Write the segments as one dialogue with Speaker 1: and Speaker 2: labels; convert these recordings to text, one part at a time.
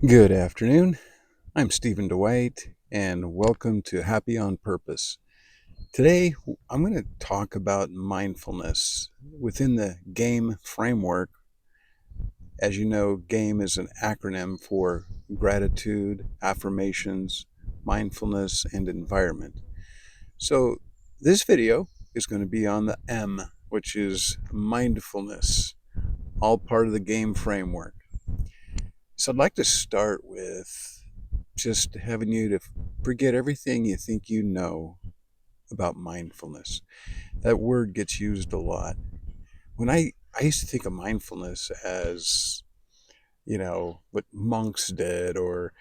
Speaker 1: Good afternoon. I'm Stephen Dwight, and welcome to Happy on Purpose. Today, I'm going to talk about mindfulness within the G.A.M.E framework. As you know, G.A.M.E is an acronym for gratitude, affirmations, mindfulness, and environment. So, this video is going to be on the M, which is mindfulness, all part of the G.A.M.E framework. So, I'd like to start with just having you to forget everything you think you know about mindfulness. That word gets used a lot. When I used to think of mindfulness as, what monks did, or,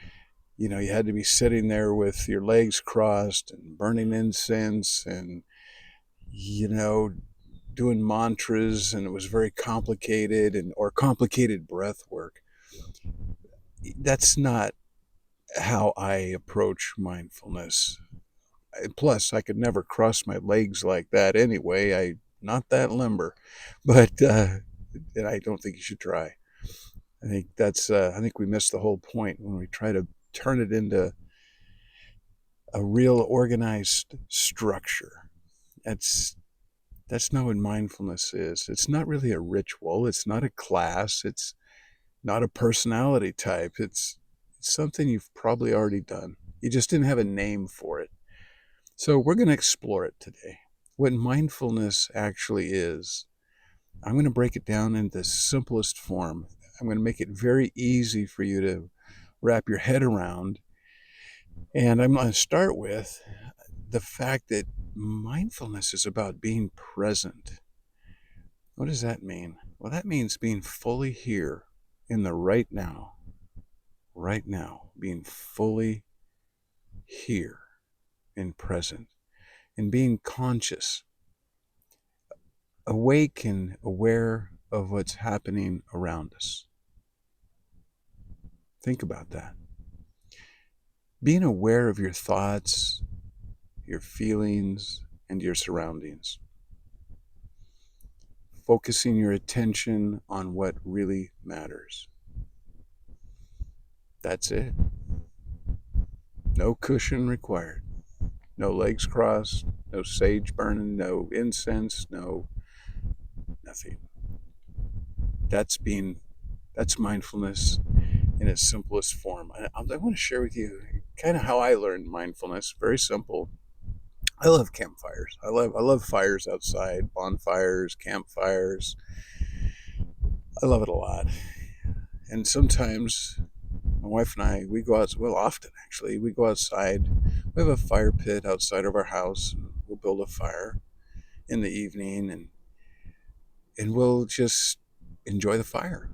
Speaker 1: you had to be sitting there with your legs crossed and burning incense and, you know, doing mantras, and it was very complicated or complicated breath work. That's not how I approach mindfulness. Plus, I could never cross my legs like that anyway. I'm not that limber, but and I don't think you should try. I think we miss the whole point when we try to turn it into a real organized structure. That's that's not what mindfulness is. It's not really a ritual. It's not a class. It's not a personality type. It's something you've probably already done. You just didn't have a name for it. So we're going to explore it today. What mindfulness actually is. I'm going to break it down in the simplest form. I'm going to make it very easy for you to wrap your head around. And I'm going to start with the fact that mindfulness is about being present. What does that mean? Well, that means being fully here in the right now, being fully here and present, and being conscious, awake and aware of what's happening around us. Think about that. Being aware of your thoughts, your feelings, and your surroundings. Focusing your attention on what really matters. That's it. No cushion required. No legs crossed, no sage burning, no incense, no nothing. That's mindfulness in its simplest form. I want to share with you kind of how I learned mindfulness. Very simple. I love campfires. I love fires outside, bonfires, campfires. I love it a lot. And sometimes my wife and I, we go out, well, often actually, we go outside. We have a fire pit outside of our house. And we'll build a fire in the evening, and we'll just enjoy the fire.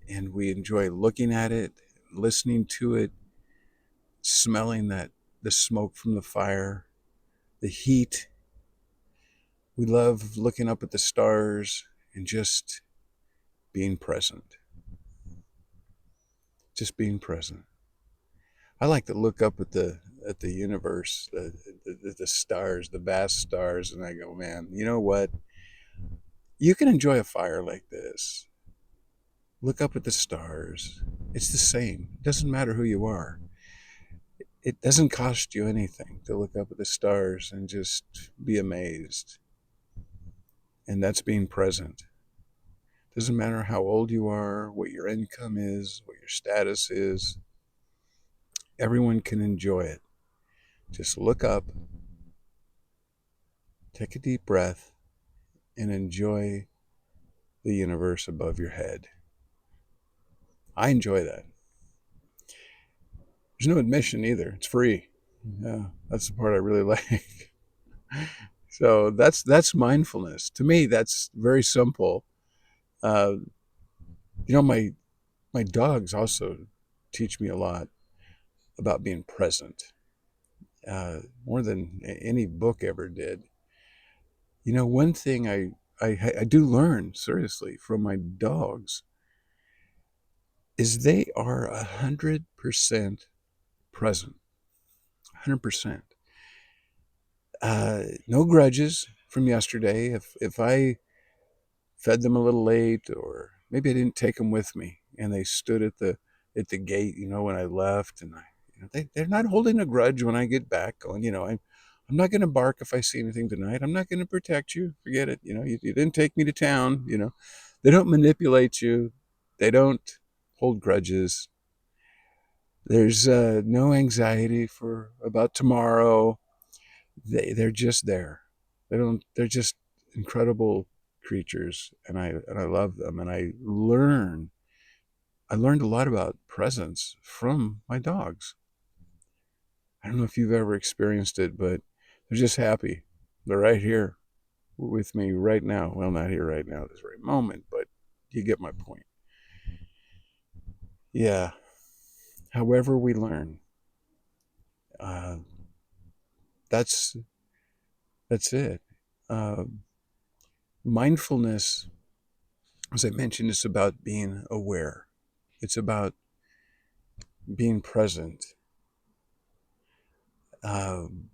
Speaker 1: And we enjoy looking at it, listening to it, smelling the smoke from the fire, the heat. We love looking up at the stars and just being present. Just being present. I like to look up at the universe, the stars, the vast stars, and I go, man, you know what? You can enjoy a fire like this. Look up at the stars. It's the same. It doesn't matter who you are. It doesn't cost you anything to look up at the stars and just be amazed. And that's being present. Doesn't matter how old you are, what your income is, what your status is. Everyone can enjoy it. Just look up, take a deep breath, and enjoy the universe above your head. I enjoy that. There's no admission either. It's free. Yeah, that's the part I really like. So that's mindfulness. To me, that's very simple. Uh, my dogs also teach me a lot about being present, more than any book ever did. One thing I do learn seriously from my dogs is they are 100% present. 100%. No grudges from yesterday. If I fed them a little late, or maybe I didn't take them with me, and they stood at the at the gate, when I left, and they're not holding a grudge when I get back. Going, I'm not going to bark if I see anything tonight. I'm not going to protect you. Forget it. You didn't take me to town. They don't manipulate you. They don't hold grudges. There's no anxiety for about tomorrow. They're just there. They don't. They're just incredible creatures, and I love them. And I learned a lot about presence from my dogs. I don't know if you've ever experienced it, but they're just happy. They're right here with me right now. Well, not here right now, this very moment, but you get my point. Yeah. However, we learn. Uh, that's that's it. Uh, Mindfulness, as I mentioned, is about being aware. It's about being present. Um,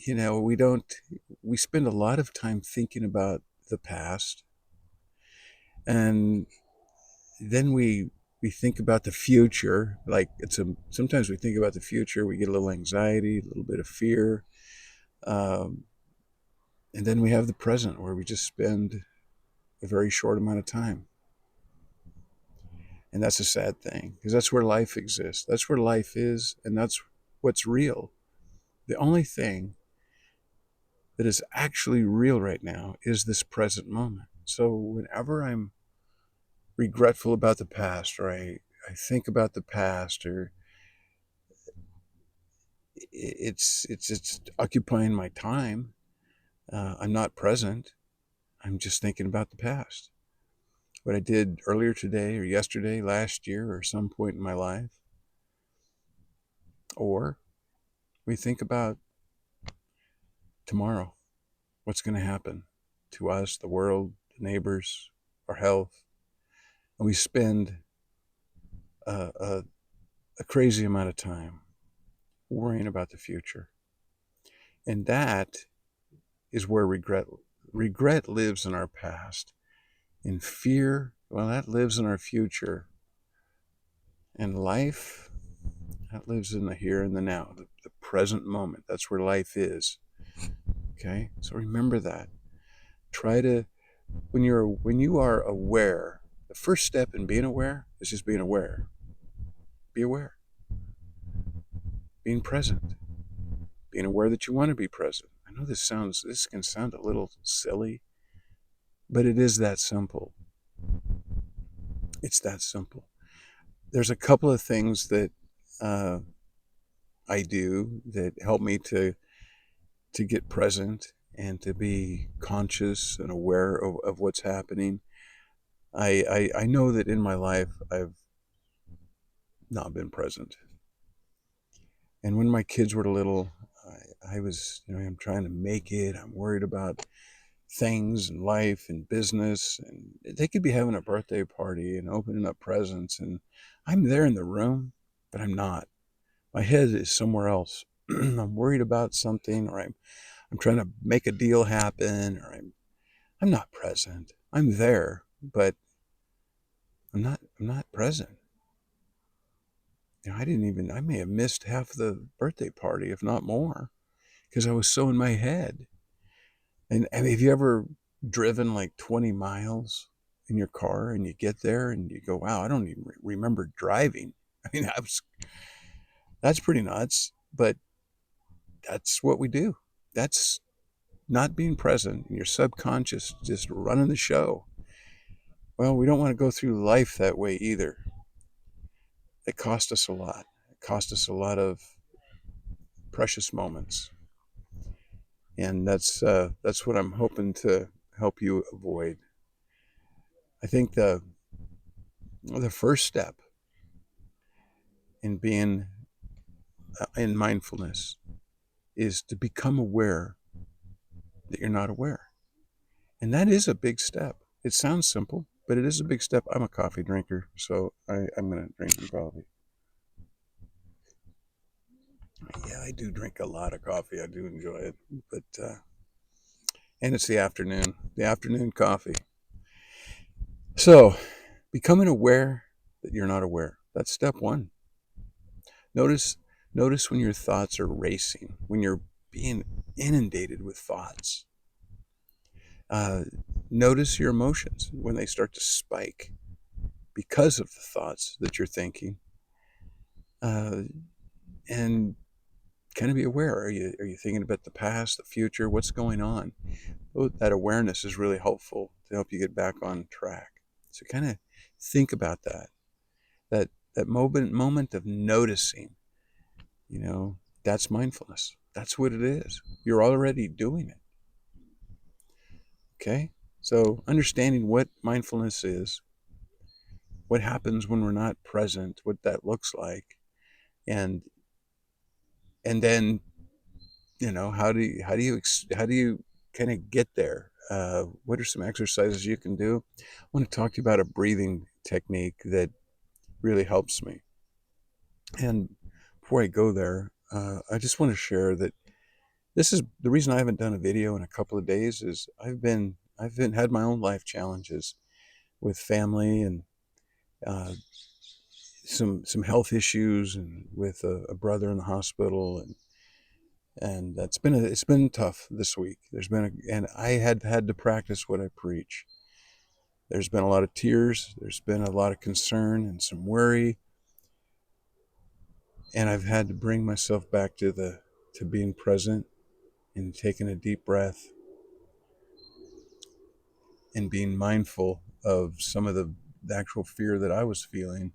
Speaker 1: we don't. We spend a lot of time thinking about the past, and then we think about the future. Like sometimes we think about the future. We get a little anxiety, a little bit of fear, um, and then we have the present where we just spend a very short amount of time. And that's a sad thing because that's where life exists. That's where life is, and that's what's real. The only thing that is actually real right now is this present moment. So whenever I'm regretful about the past, or I think about the past, or it's occupying my time, I'm not present. I'm just thinking about the past. What I did earlier today, or yesterday, last year, or some point in my life. Or we think about tomorrow, what's going to happen to us, the world, the neighbors, our health. And we spend a, a crazy amount of time worrying about the future. And that is where regret lives in our past. And fear, well, that lives in our future. And life, that lives in the here and the now, the present moment. That's where life is. Okay? So remember that. Try to when you are aware, the first step in being aware is just being aware. Be aware. Being present. Being aware that you want to be present. I know this can sound a little silly, but it is that simple. It's that simple. There's a couple of things that uh, I do that help me to get present and to be conscious and aware of what's happening. I know that in my life I've not been present. And when my kids were little, I was, I'm trying to make it. I'm worried about things and life and business. And they could be having a birthday party and opening up presents. And I'm there in the room, but I'm not. My head is somewhere else. I'm worried about something, or I'm trying to make a deal happen, or I'm not present. I'm there, but I'm not present. I may have missed half the birthday party, if not more, because I was so in my head. And I mean, have you ever driven like 20 miles in your car and you get there and you go, wow, I don't even remember driving. I mean, that's pretty nuts, but that's what we do. That's not being present and your subconscious just running the show. Well, we don't want to go through life that way either. It cost us a lot. It cost us a lot of precious moments. And that's what I'm hoping to help you avoid. I think the first step in being in mindfulness is to become aware that you're not aware. And that is a big step. It sounds simple, but it is a big step. I'm a coffee drinker, so I'm going to drink some coffee. Yeah, I do drink a lot of coffee. I do enjoy it. But, and it's the afternoon coffee. So becoming aware that you're not aware. That's step one. Notice, notice when your thoughts are racing, when you're being inundated with thoughts. Uh, Notice your emotions when they start to spike because of the thoughts that you're thinking, uh, and kind of be aware. Are you thinking about the past, the future? What's going on? Oh, that awareness is really helpful to help you get back on track. So kind of think about that. That moment of noticing. You know, that's mindfulness. That's what it is. You're already doing it. Okay. So understanding what mindfulness is, what happens when we're not present, what that looks like, and then how do you kind of get there? What are some exercises you can do? I want to talk to you about a breathing technique that really helps me. And before I go there, I just want to share that this is the reason I haven't done a video in a couple of days. Is I've been had my own life challenges with family and uh, some health issues, and with a brother in the hospital, and it's been tough this week. And I had to practice what I preach. There's been a lot of tears. There's been a lot of concern and some worry, and I've had to bring myself back to being present and taking a deep breath and being mindful of some of the actual fear that I was feeling.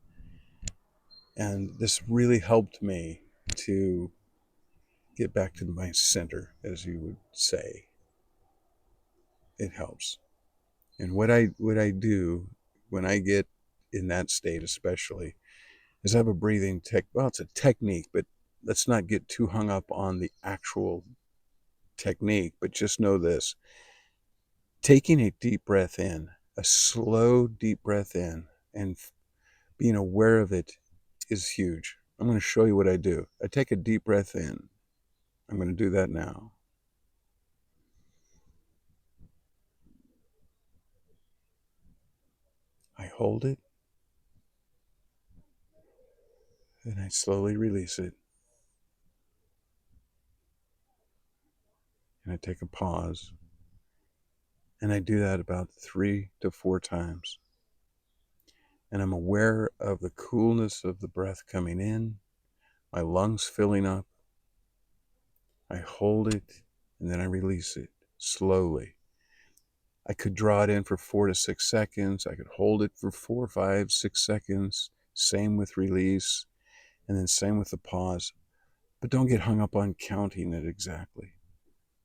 Speaker 1: And this really helped me to get back to my center, as you would say. It helps. And what I do when I get in that state, especially, is I have a breathing well, it's a technique, but let's not get too hung up on the actual technique, but just know this: taking a deep breath in, a slow deep breath in, and being aware of it is huge. I'm going to show you what I do. I take a deep breath in. I'm going to do that now. I hold it, and I slowly release it. And I take a pause, and I do that about 3 to 4 times. And I'm aware of the coolness of the breath coming in, my lungs filling up. I hold it, and then I release it slowly. I could draw it in for 4 to 6 seconds. I could hold it for 4, 5, 6 seconds. Same with release, and then same with the pause. But don't get hung up on counting it exactly.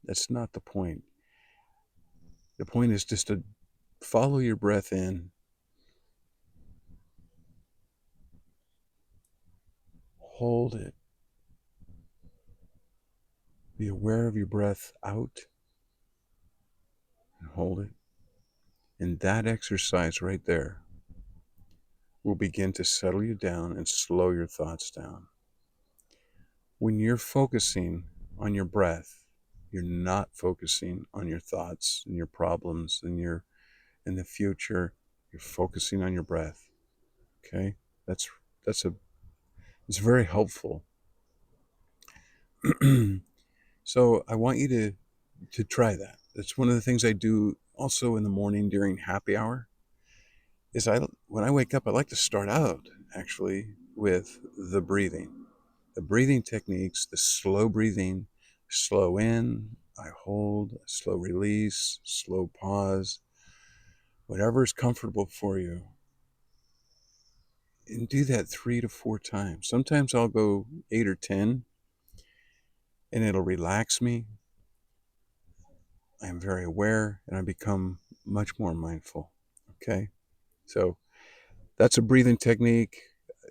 Speaker 1: That's not the point. The point is just to follow your breath in, hold it, be aware of your breath out, and hold it. And that exercise right there will begin to settle you down and slow your thoughts down. When you're focusing on your breath, you're not focusing on your thoughts and your problems and your in the future. You're focusing on your breath. Okay? That's that's a it's very helpful. So I want you to try that. That's one of the things I do also in the morning during happy hour. Is when I wake up, I like to start out actually with the breathing. The breathing techniques, the slow breathing, slow in, I hold, slow release, slow pause, whatever is comfortable for you. And do that 3 to 4 times. Sometimes I'll go 8 or 10, and it'll relax me. I am very aware, and I become much more mindful. Okay? So that's a breathing technique.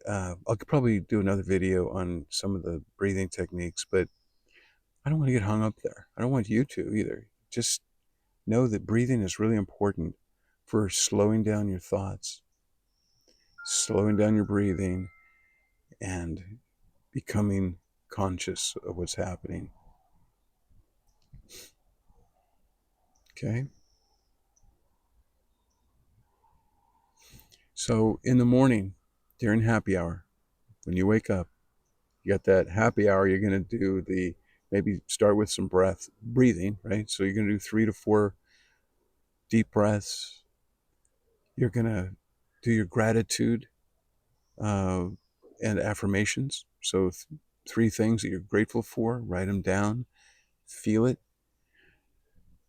Speaker 1: I'll probably do another video on some of the breathing techniques, but I don't want to get hung up there. I don't want you to either. Just know that breathing is really important for slowing down your thoughts, slowing down your breathing, and becoming conscious of what's happening. Okay? So in the morning, during happy hour, when you wake up, you got that happy hour, you're going to do maybe start with some breathing, right? So you're going to do 3 to 4 deep breaths. You're going to do your gratitude uh, and affirmations. So 3 things that you're grateful for, write them down, feel it.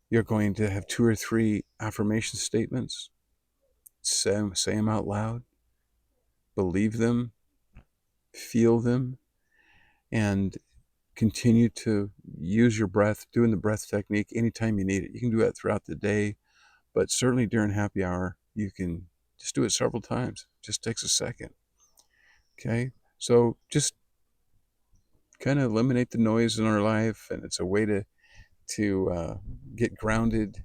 Speaker 1: You're going to have 2 or 3 affirmation statements, say them out loud, believe them, feel them, and continue to use your breath, doing the breath technique anytime you need it. You can do that throughout the day, but certainly during happy hour, you can just do it several times. It just takes a second. Okay. So just kind of eliminate the noise in our life, and it's a way to get grounded,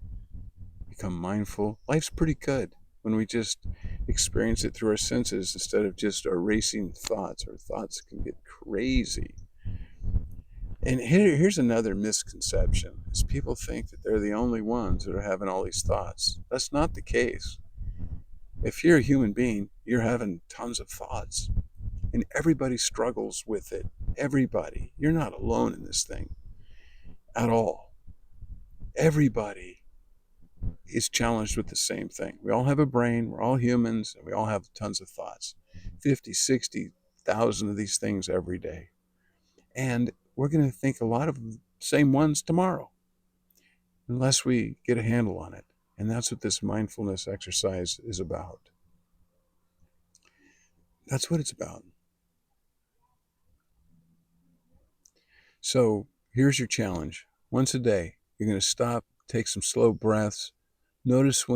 Speaker 1: become mindful. Life's pretty good when we just experience it through our senses instead of just our racing thoughts. Our thoughts can get crazy. And here's another misconception is people think that they're the only ones that are having all these thoughts. That's not the case. If you're a human being, you're having tons of thoughts, and everybody struggles with it. Everybody. You're not alone in this thing at all. Everybody is challenged with the same thing. We all have a brain, we're all humans, and we all have tons of thoughts. 50, 60,000 of these things every day. And we're going to think a lot of the same ones tomorrow unless we get a handle on it. And that's what this mindfulness exercise is about. That's what it's about. So here's your challenge. Once a day, you're going to stop, take some slow breaths. Notice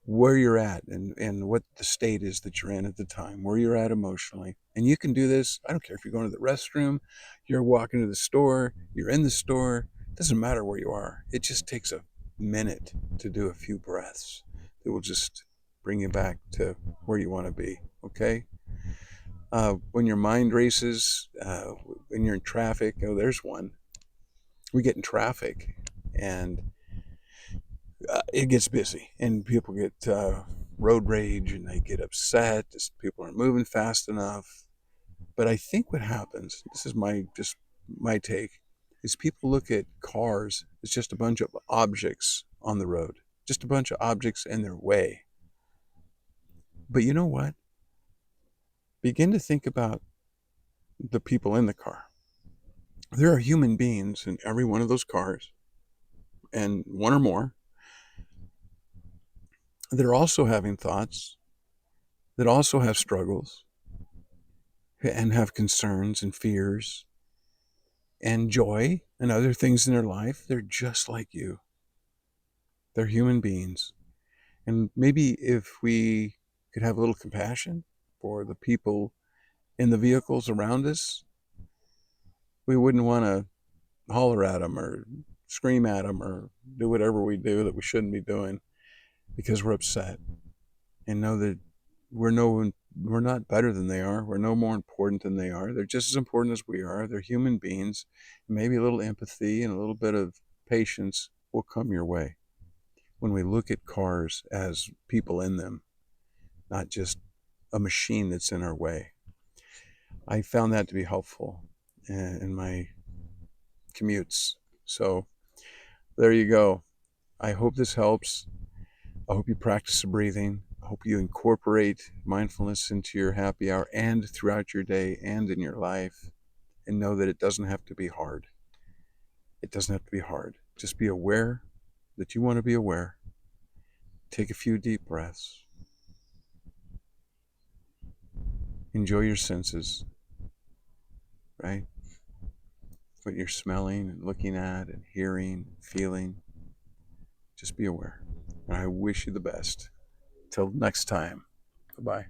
Speaker 1: where you're at and what the state is that you're in at the time, where you're at emotionally. And you can do this. I don't care if you're going to the restroom, you're walking to the store, you're in the store. It doesn't matter where you are. It just takes a minute to do a few breaths that will just bring you back to where you want to be. Okay. When your mind races, when you're in traffic, oh, there's one. We get in traffic and it gets busy and people get road rage and they get upset. People aren't moving fast enough. But I think what happens, this is my take, is people look at cars as just a bunch of objects on the road, just a bunch of objects in their way. But you know what? Begin to think about the people in the car. There are human beings in every one of those cars, and one or more, that are also having thoughts, that also have struggles, and have concerns and fears and joy and other things in their life. They're just like you. They're human beings. And maybe if we could have a little compassion for the people in the vehicles around us, we wouldn't want to holler at them or scream at them or do whatever we do that we shouldn't be doing because we're upset, and know that we're not better than they are. We're no more important than they are. They're just as important as we are. They're human beings. Maybe a little empathy and a little bit of patience will come your way when we look at cars as people in them, not just a machine that's in our way. I found that to be helpful in my commutes. So there you go. I hope this helps. I hope you practice the breathing. I hope you incorporate mindfulness into your happy hour and throughout your day and in your life, and know that it doesn't have to be hard. It doesn't have to be hard. Just be aware that you want to be aware. Take a few deep breaths. Enjoy your senses, right? What you're smelling and looking at and hearing, feeling. Just be aware. And I wish you the best. Till next time. Bye-bye.